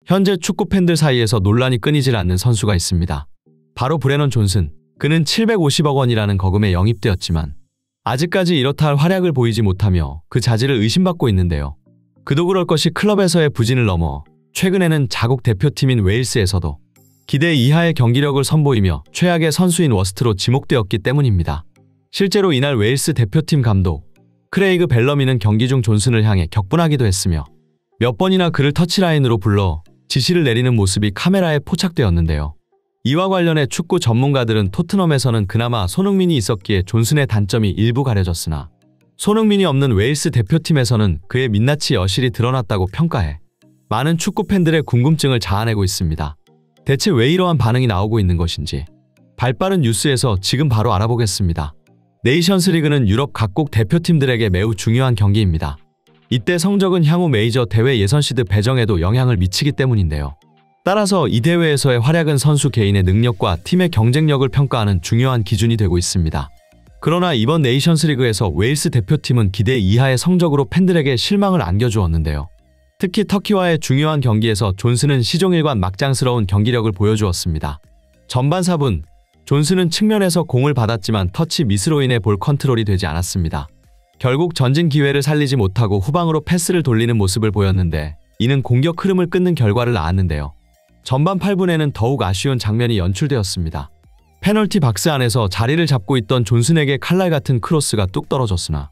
현재 축구 팬들 사이에서 논란이 끊이질 않는 선수가 있습니다. 바로 브레넌 존슨. 그는 750억 원이라는 거금에 영입되었지만 아직까지 이렇다 할 활약을 보이지 못하며 그 자질을 의심받고 있는데요. 그도 그럴 것이 클럽에서의 부진을 넘어 최근에는 자국 대표팀인 웨일스에서도 기대 이하의 경기력을 선보이며 최악의 선수인 워스트로 지목되었기 때문입니다. 실제로 이날 웨일스 대표팀 감독 크레이그 벨러미는 경기 중 존슨을 향해 격분하기도 했으며 몇 번이나 그를 터치라인으로 불러 지시를 내리는 모습이 카메라에 포착되었는데요. 이와 관련해 축구 전문가들은 토트넘에서는 그나마 손흥민이 있었기에 존슨의 단점이 일부 가려졌으나 손흥민이 없는 웨일스 대표팀에서는 그의 민낯이 여실히 드러났다고 평가해 많은 축구 팬들의 궁금증을 자아내고 있습니다. 대체 왜 이러한 반응이 나오고 있는 것인지 발빠른 뉴스에서 지금 바로 알아보겠습니다. 네이션스 리그는 유럽 각국 대표팀들에게 매우 중요한 경기입니다. 이때 성적은 향후 메이저 대회 예선 시드 배정에도 영향을 미치기 때문인데요. 따라서 이 대회에서의 활약은 선수 개인의 능력과 팀의 경쟁력을 평가하는 중요한 기준이 되고 있습니다. 그러나 이번 네이션스 리그에서 웨일스 대표팀은 기대 이하의 성적으로 팬들에게 실망을 안겨주었는데요. 특히 터키와의 중요한 경기에서 존슨은 시종일관 막장스러운 경기력을 보여주었습니다. 전반 4분, 존슨은 측면에서 공을 받았지만 터치 미스로 인해 볼 컨트롤이 되지 않았습니다. 결국 전진 기회를 살리지 못하고 후방으로 패스를 돌리는 모습을 보였는데 이는 공격 흐름을 끊는 결과를 낳았는데요. 전반 8분에는 더욱 아쉬운 장면이 연출되었습니다. 페널티 박스 안에서 자리를 잡고 있던 존슨에게 칼날 같은 크로스가 뚝 떨어졌으나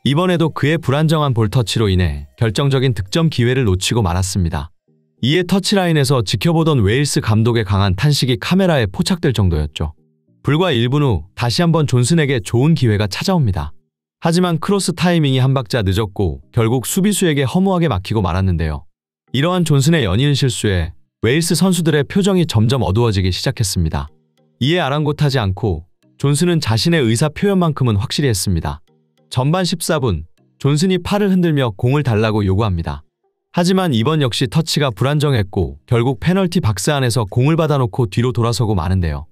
이번에도 그의 불안정한 볼터치로 인해 결정적인 득점 기회를 놓치고 말았습니다. 이에 터치라인에서 지켜보던 웨일스 감독의 강한 탄식이 카메라에 포착될 정도였죠. 불과 1분 후 다시 한번 존슨에게 좋은 기회가 찾아옵니다. 하지만 크로스 타이밍이 한 박자 늦었고 결국 수비수에게 허무하게 막히고 말았는데요. 이러한 존슨의 연이은 실수에 웨일스 선수들의 표정이 점점 어두워지기 시작했습니다. 이에 아랑곳하지 않고 존슨은 자신의 의사 표현만큼은 확실히 했습니다. 전반 14분, 존슨이 팔을 흔들며 공을 달라고 요구합니다. 하지만 이번 역시 터치가 불안정했고 결국 페널티 박스 안에서 공을 받아놓고 뒤로 돌아서고 마는데요.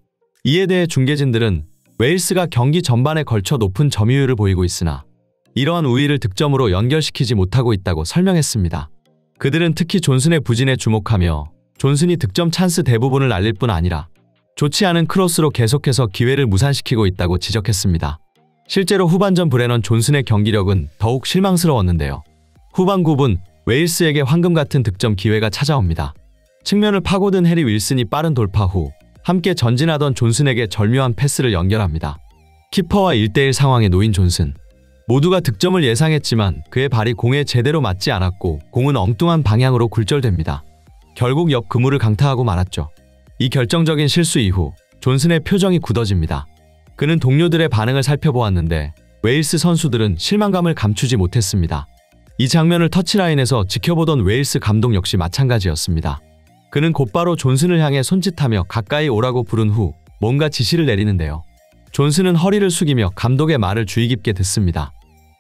이에 대해 중계진들은 웨일스가 경기 전반에 걸쳐 높은 점유율을 보이고 있으나 이러한 우위를 득점으로 연결시키지 못하고 있다고 설명했습니다. 그들은 특히 존슨의 부진에 주목하며 존슨이 득점 찬스 대부분을 날릴 뿐 아니라 좋지 않은 크로스로 계속해서 기회를 무산시키고 있다고 지적했습니다. 실제로 후반전 브레넌 존슨의 경기력은 더욱 실망스러웠는데요. 후반 9분, 웨일스에게 황금 같은 득점 기회가 찾아옵니다. 측면을 파고든 해리 윌슨이 빠른 돌파 후 함께 전진하던 존슨에게 절묘한 패스를 연결합니다. 키퍼와 1대1 상황에 놓인 존슨. 모두가 득점을 예상했지만 그의 발이 공에 제대로 맞지 않았고 공은 엉뚱한 방향으로 굴절됩니다. 결국 옆 그물을 강타하고 말았죠. 이 결정적인 실수 이후 존슨의 표정이 굳어집니다. 그는 동료들의 반응을 살펴보았는데 웨일스 선수들은 실망감을 감추지 못했습니다. 이 장면을 터치라인에서 지켜보던 웨일스 감독 역시 마찬가지였습니다. 그는 곧바로 존슨을 향해 손짓하며 가까이 오라고 부른 후 뭔가 지시를 내리는데요. 존슨은 허리를 숙이며 감독의 말을 주의 깊게 듣습니다.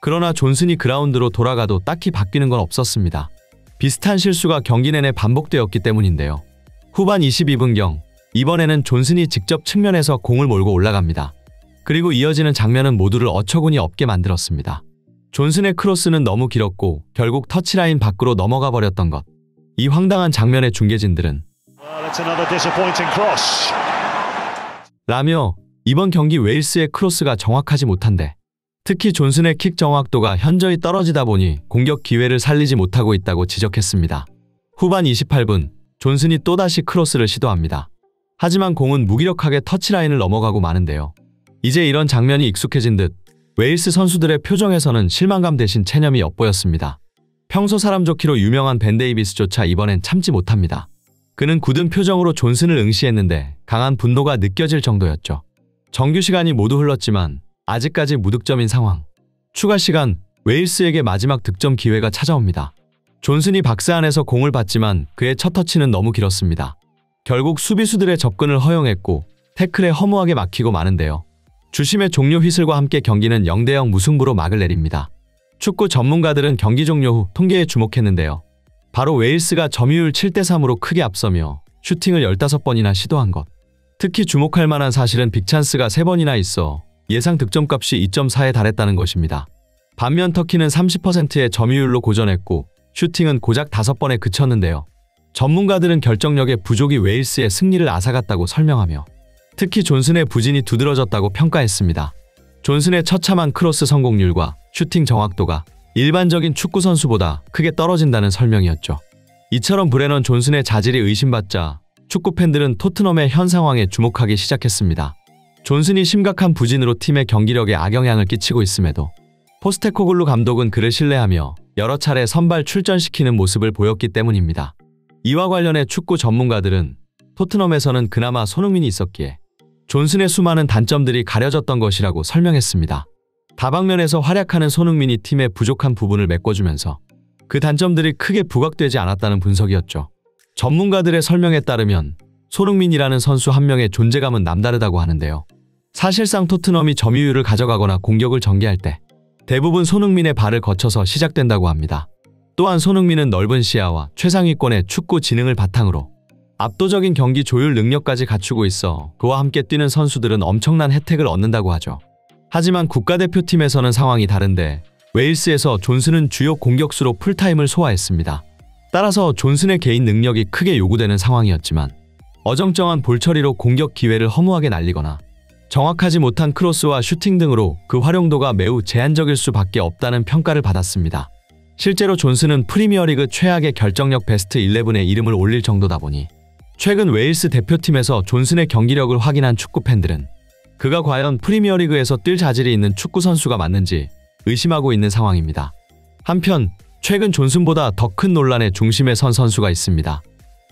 그러나 존슨이 그라운드로 돌아가도 딱히 바뀌는 건 없었습니다. 비슷한 실수가 경기 내내 반복되었기 때문인데요. 후반 22분경, 이번에는 존슨이 직접 측면에서 공을 몰고 올라갑니다. 그리고 이어지는 장면은 모두를 어처구니 없게 만들었습니다. 존슨의 크로스는 너무 길었고 결국 터치라인 밖으로 넘어가 버렸던 것. 이 황당한 장면의 중계진들은 라며 이번 경기 웨일스의 크로스가 정확하지 못한데 특히 존슨의 킥 정확도가 현저히 떨어지다 보니 공격 기회를 살리지 못하고 있다고 지적했습니다. 후반 28분, 존슨이 또다시 크로스를 시도합니다. 하지만 공은 무기력하게 터치라인을 넘어가고 마는데요. 이제 이런 장면이 익숙해진 듯 웨일스 선수들의 표정에서는 실망감 대신 체념이 엿보였습니다. 평소 사람 좋기로 유명한 벤 데이비스조차 이번엔 참지 못합니다. 그는 굳은 표정으로 존슨을 응시했는데 강한 분노가 느껴질 정도였죠. 정규 시간이 모두 흘렀지만 아직까지 무득점인 상황. 추가 시간, 웨일스에게 마지막 득점 기회가 찾아옵니다. 존슨이 박스 안에서 공을 받지만 그의 첫 터치는 너무 길었습니다. 결국 수비수들의 접근을 허용했고 태클에 허무하게 막히고 마는데요. 주심의 종료 휘슬과 함께 경기는 0대0 무승부로 막을 내립니다. 축구 전문가들은 경기 종료 후 통계에 주목했는데요. 바로 웨일스가 점유율 7대3으로 크게 앞서며 슈팅을 15번이나 시도한 것. 특히 주목할 만한 사실은 빅찬스가 3번이나 있어 예상 득점값이 2.4에 달했다는 것입니다. 반면 터키는 30%의 점유율로 고전했고 슈팅은 고작 5번에 그쳤는데요. 전문가들은 결정력의 부족이 웨일스의 승리를 앗아갔다고 설명하며 특히 존슨의 부진이 두드러졌다고 평가했습니다. 존슨의 처참한 크로스 성공률과 슈팅 정확도가 일반적인 축구 선수보다 크게 떨어진다는 설명이었죠. 이처럼 브레넌 존슨의 자질이 의심받자 축구 팬들은 토트넘의 현 상황에 주목하기 시작했습니다. 존슨이 심각한 부진으로 팀의 경기력에 악영향을 끼치고 있음에도 포스테코글루 감독은 그를 신뢰하며 여러 차례 선발 출전시키는 모습을 보였기 때문입니다. 이와 관련해 축구 전문가들은 토트넘에서는 그나마 손흥민이 있었기에 존슨의 수많은 단점들이 가려졌던 것이라고 설명했습니다. 다방면에서 활약하는 손흥민이 팀의 부족한 부분을 메꿔주면서 그 단점들이 크게 부각되지 않았다는 분석이었죠. 전문가들의 설명에 따르면 손흥민이라는 선수 한 명의 존재감은 남다르다고 하는데요. 사실상 토트넘이 점유율을 가져가거나 공격을 전개할 때 대부분 손흥민의 발을 거쳐서 시작된다고 합니다. 또한 손흥민은 넓은 시야와 최상위권의 축구 지능을 바탕으로 압도적인 경기 조율 능력까지 갖추고 있어 그와 함께 뛰는 선수들은 엄청난 혜택을 얻는다고 하죠. 하지만 국가대표팀에서는 상황이 다른데 웨일스에서 존슨은 주요 공격수로 풀타임을 소화했습니다. 따라서 존슨의 개인 능력이 크게 요구되는 상황이었지만 어정쩡한 볼 처리로 공격 기회를 허무하게 날리거나 정확하지 못한 크로스와 슈팅 등으로 그 활용도가 매우 제한적일 수밖에 없다는 평가를 받았습니다. 실제로 존슨은 프리미어리그 최악의 결정력 베스트 11에 이름을 올릴 정도다 보니 최근 웨일스 대표팀에서 존슨의 경기력을 확인한 축구 팬들은 그가 과연 프리미어리그에서 뛸 자질이 있는 축구 선수가 맞는지 의심하고 있는 상황입니다. 한편 최근 존슨보다 더 큰 논란의 중심에 선 선수가 있습니다.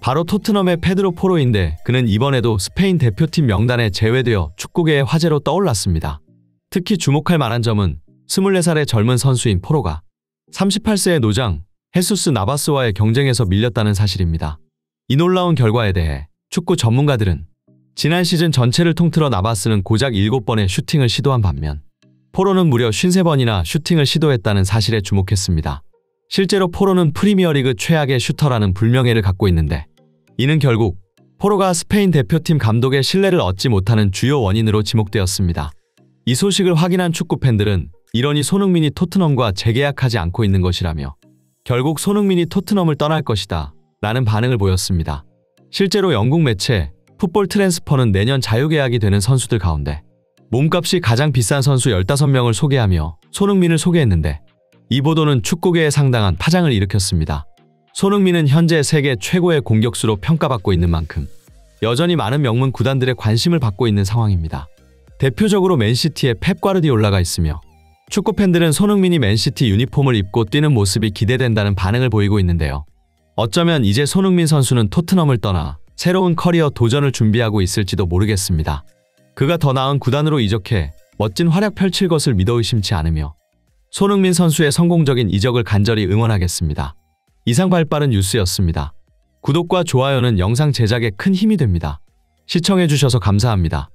바로 토트넘의 페드로 포로인데 그는 이번에도 스페인 대표팀 명단에 제외되어 축구계의 화제로 떠올랐습니다. 특히 주목할 만한 점은 24살의 젊은 선수인 포로가 38세의 노장 헤수스 나바스와의 경쟁에서 밀렸다는 사실입니다. 이 놀라운 결과에 대해 축구 전문가들은 지난 시즌 전체를 통틀어 나바스는 고작 7번의 슈팅을 시도한 반면 포로는 무려 53번이나 슈팅을 시도했다는 사실에 주목했습니다. 실제로 포로는 프리미어리그 최악의 슈터라는 불명예를 갖고 있는데 이는 결국 포로가 스페인 대표팀 감독의 신뢰를 얻지 못하는 주요 원인으로 지목되었습니다. 이 소식을 확인한 축구 팬들은 이러니 손흥민이 토트넘과 재계약하지 않고 있는 것이라며 결국 손흥민이 토트넘을 떠날 것이다 라는 반응을 보였습니다. 실제로 영국 매체 풋볼 트랜스퍼는 내년 자유계약이 되는 선수들 가운데 몸값이 가장 비싼 선수 15명을 소개하며 손흥민을 소개했는데 이 보도는 축구계에 상당한 파장을 일으켰습니다. 손흥민은 현재 세계 최고의 공격수로 평가받고 있는 만큼 여전히 많은 명문 구단들의 관심을 받고 있는 상황입니다. 대표적으로 맨시티에 펩 과르디올라가 있으며 축구 팬들은 손흥민이 맨시티 유니폼을 입고 뛰는 모습이 기대된다는 반응을 보이고 있는데요. 어쩌면 이제 손흥민 선수는 토트넘을 떠나 새로운 커리어 도전을 준비하고 있을지도 모르겠습니다. 그가 더 나은 구단으로 이적해 멋진 활약 펼칠 것을 믿어 의심치 않으며 손흥민 선수의 성공적인 이적을 간절히 응원하겠습니다. 이상 발빠른 뉴스였습니다. 구독과 좋아요는 영상 제작에 큰 힘이 됩니다. 시청해주셔서 감사합니다.